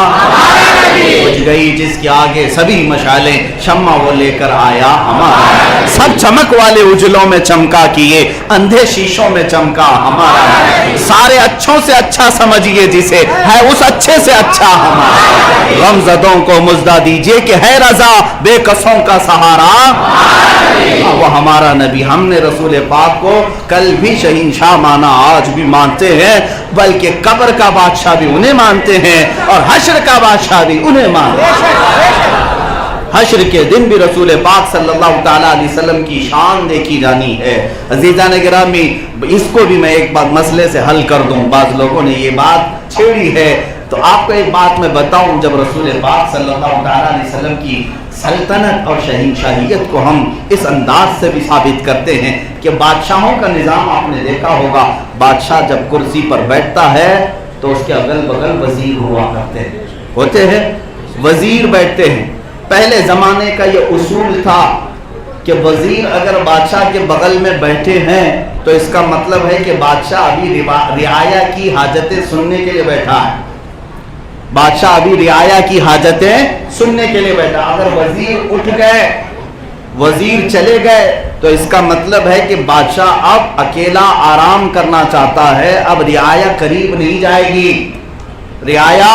بجھ گئی جس کے آگے سبھی مشالیں، شمع وہ لے کر آیا ہمارا، سب چمک والے اجلوں میں چمکا کیے، اندھے شیشوں میں چمکا ہمارا، سارے اچھوں سے اچھا سمجھیے جسے، ہے اس اچھے سے اچھا ہمارا، غمزدوں کو مزدہ دیجئے کہ ہے رضا بے کسوں کا سہارا، وہ ہمارا نبی۔ ہم نے رسول پاک کو کل بھی شہنشاہ مانا، آج بھی مانتے ہیں، بلکہ قبر کا بادشاہ بھی انہیں مانتے ہیں اور حشر کا بادشاہ بھی انہیں مانتے ہیں۔ حشر کے دن بھی رسول پاک صلی اللہ تعالیٰ علیہ وسلم کی شان دیکھی جانی ہے۔ عزیزان گرامی، اس کو بھی میں ایک بات مسئلے سے حل کر دوں، بعض لوگوں نے یہ بات چھیڑی ہے، تو آپ کو ایک بات میں بتاؤں، جب رسول پاک صلی اللہ تعالیٰ علیہ وسلم کی سلطنت اور شہنشاہیت کو ہم اس انداز سے بھی ثابت کرتے ہیں کہ بادشاہوں کا نظام آپ نے دیکھا ہوگا، بادشاہ جب کرسی پر بیٹھتا ہے تو اس کے اگل بغل وزیر ہوا کرتے ہیں، ہوتے ہیں وزیر بیٹھتے ہیں۔ پہلے زمانے کا یہ اصول تھا کہ وزیر اگر بادشاہ کے بغل میں بیٹھے ہیں تو اس کا مطلب ہے کہ بادشاہ ابھی رعایا کی حاجتیں سننے کے لیے بیٹھا ہے، بادشاہ ابھی رعایا کی حاجتیں سننے کے لیے بیٹھا۔ اگر وزیر اٹھ گئے، وزیر چلے گئے، تو اس کا مطلب ہے کہ بادشاہ اب اکیلا آرام کرنا چاہتا ہے، اب رعایا قریب نہیں جائے گی، رعایا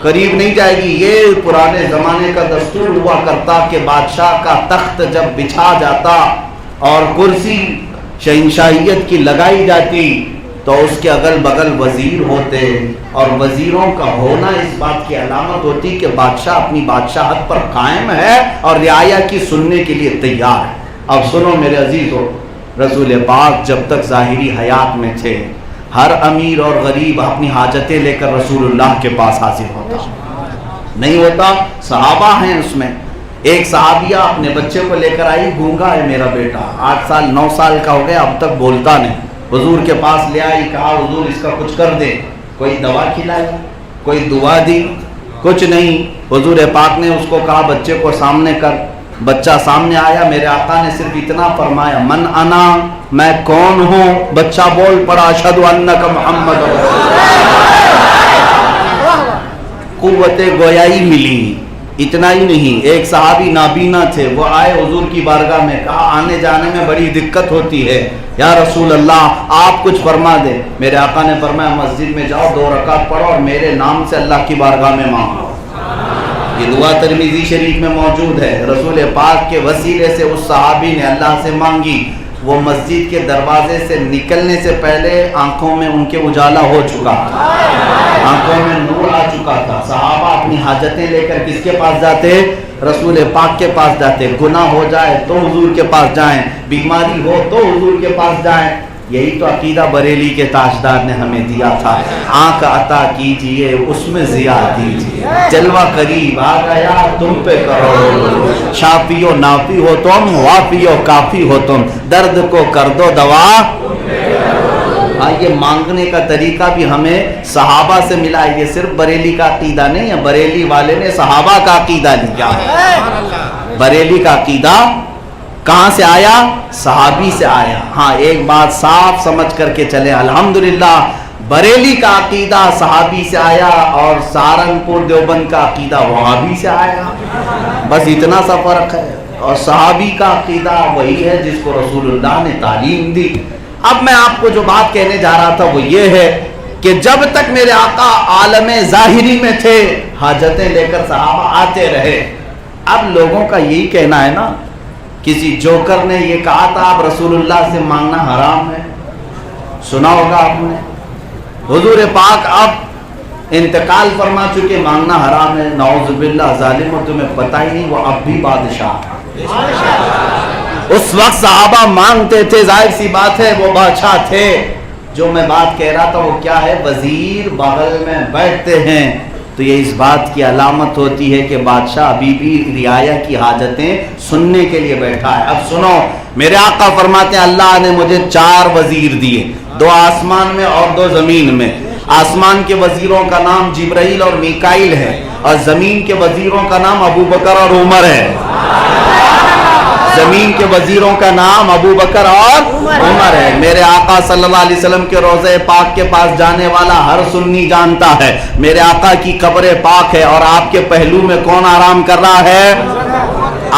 قریب نہیں جائے گی۔ یہ پرانے زمانے کا دستور ہوا کرتا کہ بادشاہ کا تخت جب بچھا جاتا اور کرسی شہنشاہیت کی لگائی جاتی تو اس کے اگل بغل وزیر ہوتے، اور وزیروں کا ہونا اس بات کی علامت ہوتی کہ بادشاہ اپنی بادشاہت پر قائم ہے اور رعایا کی سننے کے لیے تیار ہے۔ اب سنو میرے عزیزو، رسول پاک جب تک ظاہری حیات میں تھے، ہر امیر اور غریب اپنی حاجتیں لے کر رسول اللہ کے پاس حاضر ہوتا نہیں ہوتا، صحابہ ہیں اس میں۔ ایک صحابیہ اپنے بچے کو لے کر آئی، گونگا ہے میرا بیٹا، 8 سال 9 سال کا ہو گیا، اب تک بولتا نہیں، حضور کے پاس لے آئی، کہا حضور اس کا کچھ کر دے، کوئی دوا کھلائی، کوئی دعا دی، کچھ نہیں۔ حضور پاک نے اس کو کہا بچے کو سامنے کر، بچہ سامنے آیا، میرے آقا نے صرف اتنا فرمایا من انا، میں کون ہوں، بچہ بول پڑا اشہد انک محمد رسول اللہ، قوت گویائی ملی۔ اتنا ہی نہیں، ایک صحابی نابینا تھے، وہ آئے حضور کی بارگاہ میں، کہا آنے جانے میں بڑی دقت ہوتی ہے یا رسول اللہ آپ کچھ فرما دیں۔ میرے آقا نے فرمایا مسجد میں جاؤ، 2 رکعت پڑھو اور میرے نام سے اللہ کی بارگاہ میں مانگو۔ یہ دعا ترمذی شریف میں موجود ہے، رسول پاک کے وسیلے سے اس صحابی نے اللہ سے مانگی، وہ مسجد کے دروازے سے نکلنے سے پہلے آنکھوں میں ان کے اجالا ہو چکا تھا، آنکھوں میں نور آ چکا تھا۔ صحابہ اپنی حاجتیں لے کر کس کے پاس جاتے؟ رسول پاک کے پاس جاتے۔ گناہ ہو جائے تو حضور کے پاس جائیں، بیماری ہو تو حضور کے پاس جائیں۔ یہی تو عقیدہ بریلی کے تاجدار نے ہمیں دیا تھا، آنکھ عطا کیجئے اس میں ضیا دیجئے، جلوہ قریب آ گیا تم پہ کرو، شافی و نافی ہو تم، وافی و کافی ہو تم، درد کو کر دو دوا۔ یہ مانگنے کا طریقہ بھی ہمیں صحابہ سے ملا ہے، یہ صرف بریلی کا عقیدہ نہیں ہے، بریلی والے نے صحابہ کا عقیدہ لیا ہے۔ بریلی کا عقیدہ کہاں سے آیا؟ صحابی سے آیا۔ ہاں ایک بات صاف سمجھ کر کے چلے، الحمدللہ بریلی کا عقیدہ صحابی سے آیا اور سہارنپور دیوبند کا عقیدہ وہابی سے آیا، بس اتنا سا فرق ہے۔ اور صحابی کا عقیدہ وہی ہے جس کو رسول اللہ نے تعلیم دی۔ اب میں آپ کو جو بات کہنے جا رہا تھا وہ یہ ہے کہ جب تک میرے آقا عالم ظاہری میں تھے، حاجتیں لے کر صحابہ آتے رہے۔ اب لوگوں کا یہی کہنا ہے نا، کسی جوکر نے یہ کہا تھا اب رسول اللہ سے مانگنا حرام ہے، سنا ہوگا آپ نے۔ حضور پاک اب انتقال فرما چکے، مانگنا حرام ہے، نعوذ باللہ ظالم، اور تمہیں پتہ ہی نہیں وہ اب بھی بادشاہ۔ اس وقت صحابہ مانگتے تھے، ظاہر سی بات ہے وہ بادشاہ تھے۔ جو میں بات کہہ رہا تھا وہ کیا ہے، وزیر بغل میں بیٹھتے ہیں تو یہ اس بات کی علامت ہوتی ہے کہ بادشاہ ابھی بھی رعایا کی حاجتیں سننے کے لیے بیٹھا ہے۔ اب سنو، میرے آقا فرماتے ہیں اللہ نے مجھے 4 وزیر دیے، 2 آسمان میں اور 2 زمین میں۔ آسمان کے وزیروں کا نام جبرائیل اور میکائیل ہے، اور زمین کے وزیروں کا نام ابو بکر اور عمر ہے۔ زمین کے وزیروں کا نام ابو بکر اور عمر ہے۔ میرے آقا صلی اللہ علیہ وسلم کے روضہ پاک کے پاس جانے والا ہر سنی جانتا ہے میرے آقا کی قبر پاک ہے، اور آپ کے پہلو میں کون آرام کر رہا ہے؟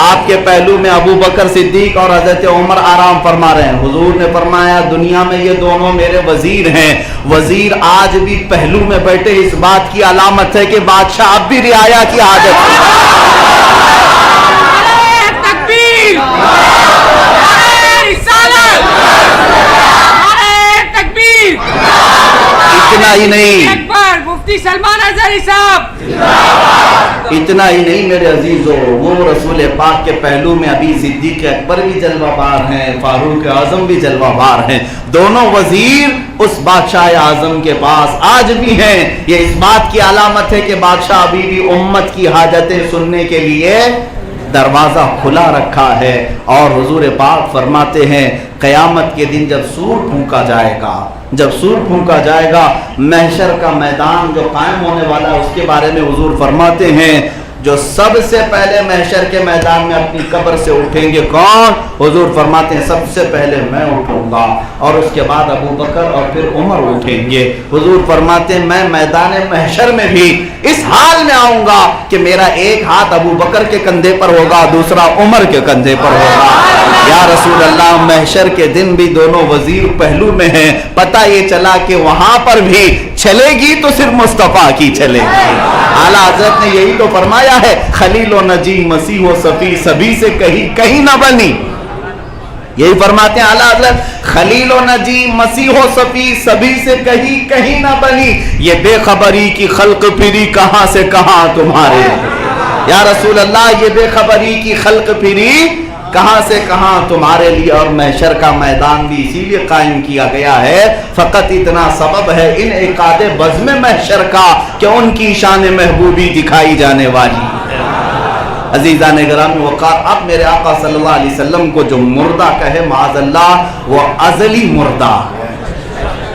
آپ کے پہلو میں ابو بکر صدیق اور حضرت عمر آرام فرما رہے ہیں۔ حضور نے فرمایا دنیا میں یہ دونوں میرے وزیر ہیں۔ وزیر آج بھی پہلو میں بیٹھے اس بات کی علامت ہے کہ بادشاہ اب بھی رعایا کی عادت ہے۔ اتنا ہی نہیں، مفتی سلمان اظہری صاحب، اتنا ہی نہیں میرے عزیزو، وہ رسول پاک کے پہلو میں ابھی صدیق اکبر بھی جلوہ بار ہیں، فاروق اعظم بھی جلوہ بار ہیں۔ دونوں وزیر اس بادشاہ اعظم کے پاس آج بھی ہیں۔ یہ اس بات کی علامت ہے کہ بادشاہ ابھی بھی امت کی حاجتیں سننے کے لیے دروازہ کھلا رکھا ہے۔ اور حضور پاک فرماتے ہیں قیامت کے دن جب سور پھونکا جائے گا، جب سور پھونکا جائے گا، محشر کا میدان جو قائم ہونے والا ہے اس کے بارے میں حضور فرماتے ہیں جو سب سے پہلے محشر کے میدان میں اپنی قبر سے اٹھیں گے کون؟ حضور فرماتے ہیں سب سے پہلے میں اٹھوں گا، اور اس کے بعد ابو بکر اور پھر عمر اٹھیں گے۔ حضور فرماتے ہیں میں میدان محشر میں بھی اس حال میں آؤں گا کہ میرا ایک ہاتھ ابو بکر کے کندھے پر ہوگا، دوسرا عمر کے کندھے پر ہوگا۔ یا رسول اللہ، محشر کے دن بھی دونوں وزیر پہلو میں ہیں۔ پتہ یہ چلا کہ وہاں پر بھی چلے گی تو صرف مصطفیٰ کی چلے گی۔ اعلیٰ حضرت نے یہی تو فرمایا ہے خلیل و نجی مسیح و صفی سبھی سے کہیں نہ بنی۔ یہی فرماتے ہیں اعلیٰ حضرت خلیل و نجی مسیح و صفی سبھی سے کہیں نہ بنی، یہ بے خبری کی خلق پھری کہاں سے کہاں تمہارے۔ یا رسول اللہ، یہ بے خبری کی خلق پھری کہاں سے کہاں تمہارے لیے، اور محشر کا میدان بھی اسی لیے قائم کیا گیا ہے۔ فقط اتنا سبب ہے انعقاد بزم محشر کا کہ ان کی شان محبوبی دکھائی جانے والی ہے۔ عزیزان گرامی وقار، اب میرے آقا صلی اللہ علیہ وسلم کو جو مردہ کہے معاذ اللہ، وہ ازلی مردہ ہے۔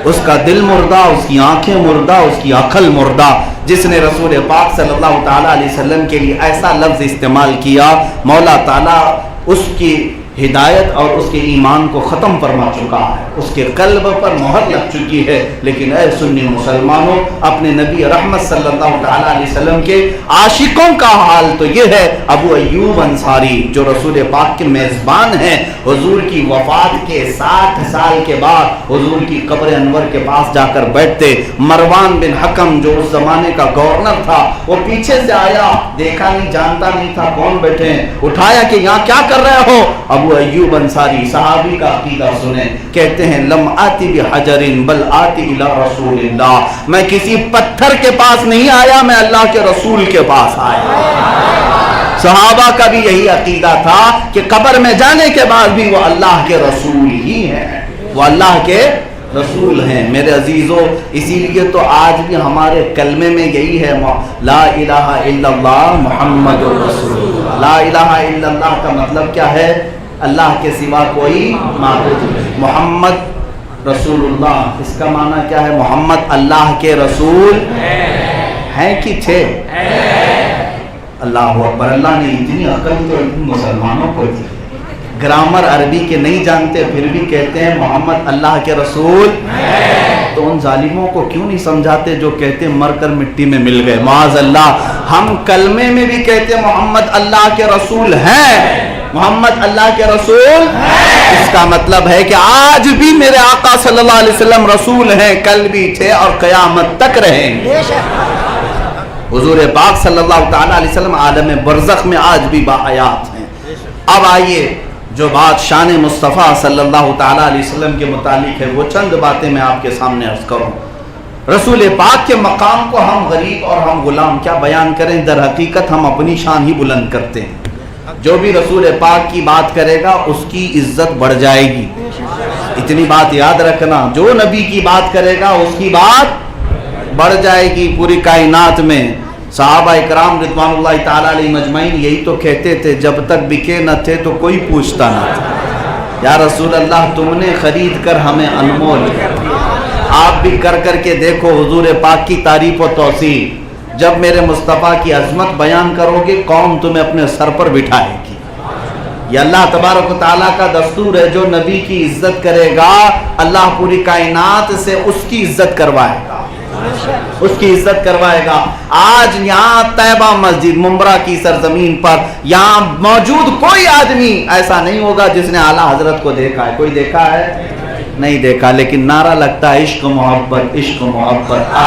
اس کا دل مردہ، اس کی آنکھیں مردہ، اس کی عقل مردہ۔ جس نے رسول پاک صلی اللہ تعالیٰ علیہ وسلم کے لیے ایسا لفظ استعمال کیا، مولا تعالیٰ اس کی ہدایت اور اس کے ایمان کو ختم فرما چکا ہے، اس کے قلب پر مہر لگ چکی ہے۔ لیکن اے سنی مسلمانوں، اپنے نبی رحمت صلی اللہ تعالیٰ علیہ وسلم کے عاشقوں کا حال تو یہ ہے۔ ابو ایوب انصاری جو رسول پاک کے میزبان ہیں، حضور کی وفات کے 60 سال کے بعد حضور کی قبر انور کے پاس جا کر بیٹھتے۔ مروان بن حکم جو اس زمانے کا گورنر تھا، وہ پیچھے سے آیا، دیکھا نہیں، جانتا نہیں تھا کون بیٹھے ہیں، اٹھایا کہ یہاں کیا کر رہے ہو؟ ابو ایوب انصاری صحابی کا عقیدہ سنیں، کہتے ہیں لم آتی بحجر بل آتی الی رسول اللہ، میں کسی پتھر کے پاس نہیں آیا، میں اللہ کے رسول کے پاس آیا۔ صحابہ کا بھی یہی عقیدہ تھا کہ قبر میں جانے کے بعد بھی وہ اللہ کے رسول ہی ہیں، وہ اللہ کے رسول ہیں۔ میرے عزیزو، اسی لیے تو آج بھی ہمارے کلمے میں یہی ہے لا الہ الا اللہ محمد رسول اللہ۔ لا الہ الا اللہ کا مطلب کیا ہے؟ اللہ کے سوا کوئی معبود نہیں۔ محمد رسول اللہ، اس کا معنی کیا ہے؟ محمد اللہ کے رسول ہیں کہ تھے؟ اللہ اکبر۔ اللہ نے اتنی عقل تو مسلمانوں کو دی، گرامر عربی کے نہیں جانتے پھر بھی کہتے ہیں محمد اللہ کے رسول۔ تو ان ظالموں کو کیوں نہیں سمجھاتے جو کہتے مر کر مٹی میں مل گئے؟ معاذ اللہ، ہم کلمے میں بھی کہتے محمد اللہ کے رسول ہیں، محمد اللہ کے رسول ہیں۔ اس کا مطلب ہے کہ آج بھی میرے آقا صلی اللہ علیہ وسلم رسول ہیں، کل بھی تھے اور قیامت تک رہیں گے۔ حضور پاک صلی اللہ تعالیٰ علیہ وسلم عالم برزخ میں آج بھی باحیات ہیں۔ اب آئیے جو بات شان مصطفیٰ صلی اللہ تعالیٰ علیہ وسلم کے متعلق ہے، وہ چند باتیں میں آپ کے سامنے عرض کروں۔ رسول پاک کے مقام کو ہم غریب اور ہم غلام کیا بیان کریں، در حقیقت ہم اپنی شان ہی بلند کرتے ہیں۔ جو بھی رسول پاک کی بات کرے گا اس کی عزت بڑھ جائے گی، اتنی بات یاد رکھنا، جو نبی کی بات کرے گا اس کی بات بڑھ جائے گی۔ پوری کائنات میں صحابہ اکرام رضوان اللہ تعالیٰ علیہ مجمعین یہی تو کہتے تھے، جب تک بکے نہ تھے تو کوئی پوچھتا نہ تھا۔ یا رسول اللہ تم نے خرید کر ہمیں انمول کر دیا، آپ بھی کر کر کے دیکھو حضور پاک کی تعریف و توصیف، جب میرے مصطفیٰ کی عظمت بیان کرو گے قوم تمہیں اپنے سر پر بٹھائے گی۔ یہ اللہ تبارک و تعالیٰ کا دستور ہے، جو نبی کی عزت کرے گا اللہ پوری کائنات سے اس کی عزت کروائے گا، اس کی عزت کروائے گا۔ آج یہاں طیبہ مسجد منبرہ کی سرزمین پر یہاں موجود کوئی آدمی ایسا نہیں ہوگا جس نے اعلیٰ حضرت کو دیکھا ہے۔ کوئی دیکھا ہے؟ نہیں دیکھا، لیکن نعرہ لگتا ہے عشق محبت عشق محبت۔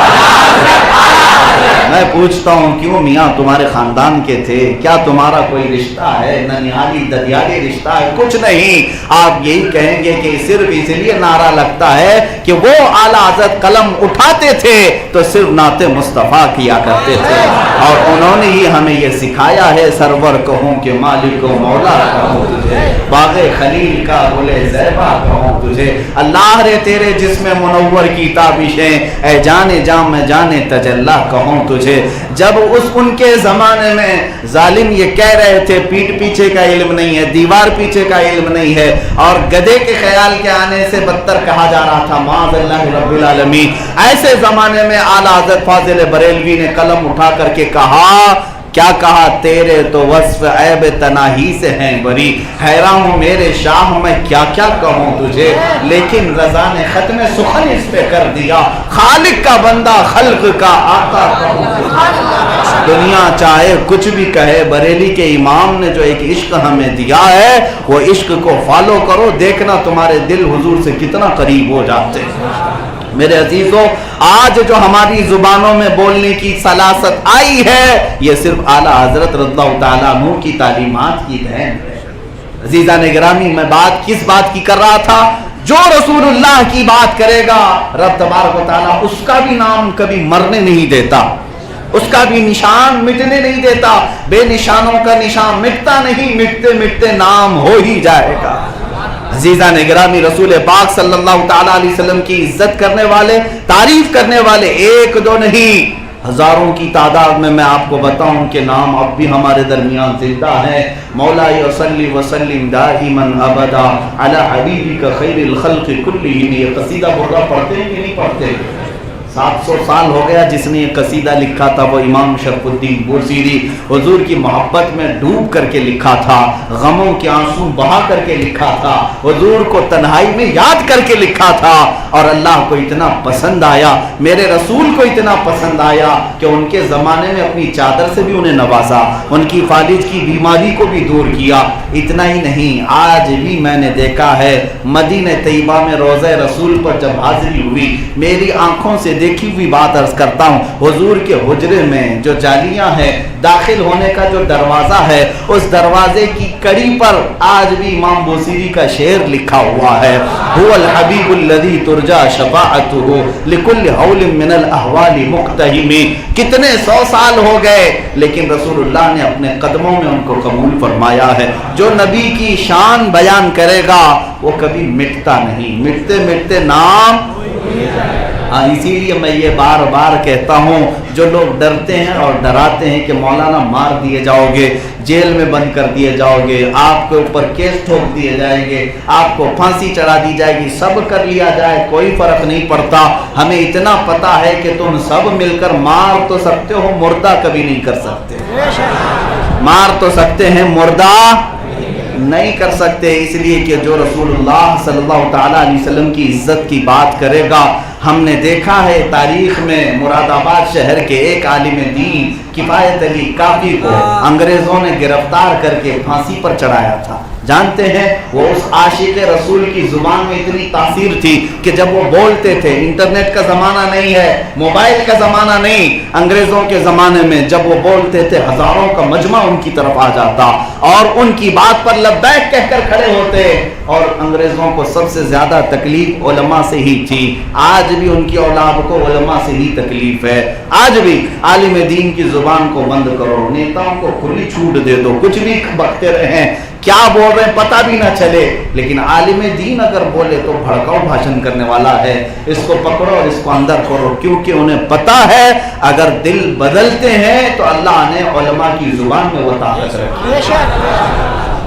میں پوچھتا ہوں کیوں میاں تمہارے خاندان کے تھے، کیا تمہارا کوئی رشتہ ہے؟ ننیالی ددیالی رشتہ ہے؟ کچھ نہیں۔ آپ یہی کہیں گے کہ صرف اس لیے نعرہ لگتا ہے کہ وہ اعلیٰ حضرت قلم اٹھاتے تھے تو صرف نعت مصطفیٰ کیا کرتے تھے، اور انہوں نے ہی ہمیں یہ سکھایا ہے، سرور کہوں کہ مالک و مولا کہوں تجھے، باغ خلیل کا گل زیبا کہوں تجھے، اللہ رے تیرے جسم منور کی تابشیں، اے جانے جام میں جانے تجلی کہوں تجھے۔ جب ان کے زمانے میں ظالم یہ کہہ رہے تھے پیٹ پیچھے کا علم نہیں ہے، دیوار پیچھے کا علم نہیں ہے، اور گدھے کے خیال کے آنے سے بدتر کہا جا رہا تھا معاذ اللہ رب العالمین، ایسے زمانے میں اعلیٰ حضرت فاضل بریلوی نے قلم اٹھا کر کے کہا، کیا کہا؟ تیرے تو وصف عیب تناہی سے ہیں بری، حیران ہوں میرے شاہ میں کیا کیا کہوں تجھے، لیکن رضا نے ختم سخن اس پہ کر دیا، خالق کا بندہ خلق کا آقا کہوں تجھے۔ دنیا چاہے کچھ بھی کہے، بریلی کے امام نے جو ایک عشق ہمیں دیا ہے وہ عشق کو فالو کرو، دیکھنا تمہارے دل حضور سے کتنا قریب ہو جاتے ہیں۔ میرے عزیزوں، آج جو ہماری زبانوں میں بولنے کی سلاست آئی ہے یہ صرف اعلیٰ حضرت رضی اللہ تعالیٰ عنہ کی تعلیمات کی دین ہے۔ عزیزان گرامی، میں بات کس بات کی کر رہا تھا؟ جو رسول اللہ کی بات کرے گا رب تبارک و تعالیٰ اس کا بھی نام کبھی مرنے نہیں دیتا، اس کا بھی نشان مٹنے نہیں دیتا، بے نشانوں کا نشان مٹتا نہیں، مٹتے مٹتے نام ہو ہی جائے گا۔ عزیزان گرامی، رسول پاک صلی اللہ تعالیٰ علیہ وسلم کی عزت کرنے والے، تعریف کرنے والے ایک دو نہیں، ہزاروں کی تعداد میں آپ کو بتاؤں کہ نام اب بھی ہمارے درمیان زندہ ہے۔ مولائی صلی وسلم دائما ابدا علی حبیبک خیر الخلق کلہم، یہ قصیدہ برہ پڑھتے ہیں کہ نہیں پڑھتے؟ 700 سال ہو گیا جس نے یہ قصیدہ لکھا تھا وہ امام شرف الدین بوصیری، حضور کی محبت میں ڈوب کر کے لکھا تھا، غموں کے آنسو بہا کر کے لکھا تھا، حضور کو تنہائی میں یاد کر کے لکھا تھا، اور اللہ کو اتنا پسند آیا، میرے رسول کو اتنا پسند آیا کہ ان کے زمانے میں اپنی چادر سے بھی انہیں نوازا، ان کی فالج کی بیماری کو بھی دور کیا۔ اتنا ہی نہیں، آج بھی میں نے دیکھا ہے مدینہ طیبہ میں روضہ رسول پر جب حاضری ہوئی، میری آنکھوں سے دیکھی ہوئی بات عرض کرتا ہوں، حضور کے حجرے میں جو جالیاں ہیں، داخل ہونے کا جو دروازہ ہے، اس دروازے کی کڑی پر آج بھی امام بوصیری کا شعر لکھا ہوا ہے، هو الحبیب الذی ترجا شفاعته لکل حول من الاحوال مقتحم۔ کتنے 100 سال ہو گئے لیکن رسول اللہ نے اپنے قدموں میں ان کو قبول فرمایا ہے۔ جو نبی کی شان بیان کرے گا وہ کبھی مٹتا نہیں، مٹتے مٹتے نام۔ ہاں، اسی لیے میں یہ بار بار کہتا ہوں، جو لوگ ڈرتے ہیں اور ڈراتے ہیں کہ مولانا مار دیے جاؤ گے، جیل میں بند کر دیے جاؤ گے، آپ کے اوپر کیس ٹھوک دیے جائیں گے، آپ کو پھانسی چڑھا دی جائے گی، سب کر لیا جائے، کوئی فرق نہیں پڑتا، ہمیں اتنا پتا ہے کہ تم سب مل کر مار تو سکتے ہو، مردہ کبھی نہیں کر سکتے۔ مار تو سکتے ہیں، مردہ نہیں کر سکتے، اس لیے کہ جو رسول اللہ صلی اللہ تعالیٰ علیہ وسلم کی عزت کی بات کرے گا، ہم نے دیکھا ہے تاریخ میں مراد آباد شہر کے ایک عالم دین کفایت علی کافی کو انگریزوں نے گرفتار کر کے پھانسی پر چڑھایا تھا۔ جانتے ہیں وہ اس عاشق رسول کی زبان میں اتنی تاثیر تھی کہ جب وہ بولتے تھے، انٹرنیٹ کا زمانہ نہیں ہے، موبائل کا زمانہ نہیں، انگریزوں کے زمانے میں جب وہ بولتے تھے ہزاروں کا مجمع ان کی طرف آ جاتا اور ان کی بات پر لبیک کہہ کر کھڑے ہوتے، اور انگریزوں کو سب سے زیادہ تکلیف علماء سے ہی تھی۔ آج بھی ان کی اولاد کو علماء سے ہی تکلیف ہے، آج بھی عالم دین کی زبان کو بند کرو، نیتاؤں کو کھلی چھوٹ دے دو، کچھ بھی بکتے رہیں، کیا بول رہے ہیں پتہ بھی نہ چلے، لیکن عالم دین اگر بولے تو بھڑکاؤ بھاشن کرنے والا ہے، اس کو پکڑو اور اس کو اندر کرو، کیونکہ انہیں پتہ ہے اگر دل بدلتے ہیں تو اللہ نے علماء کی زبان میں وہ طاقت رکھی۔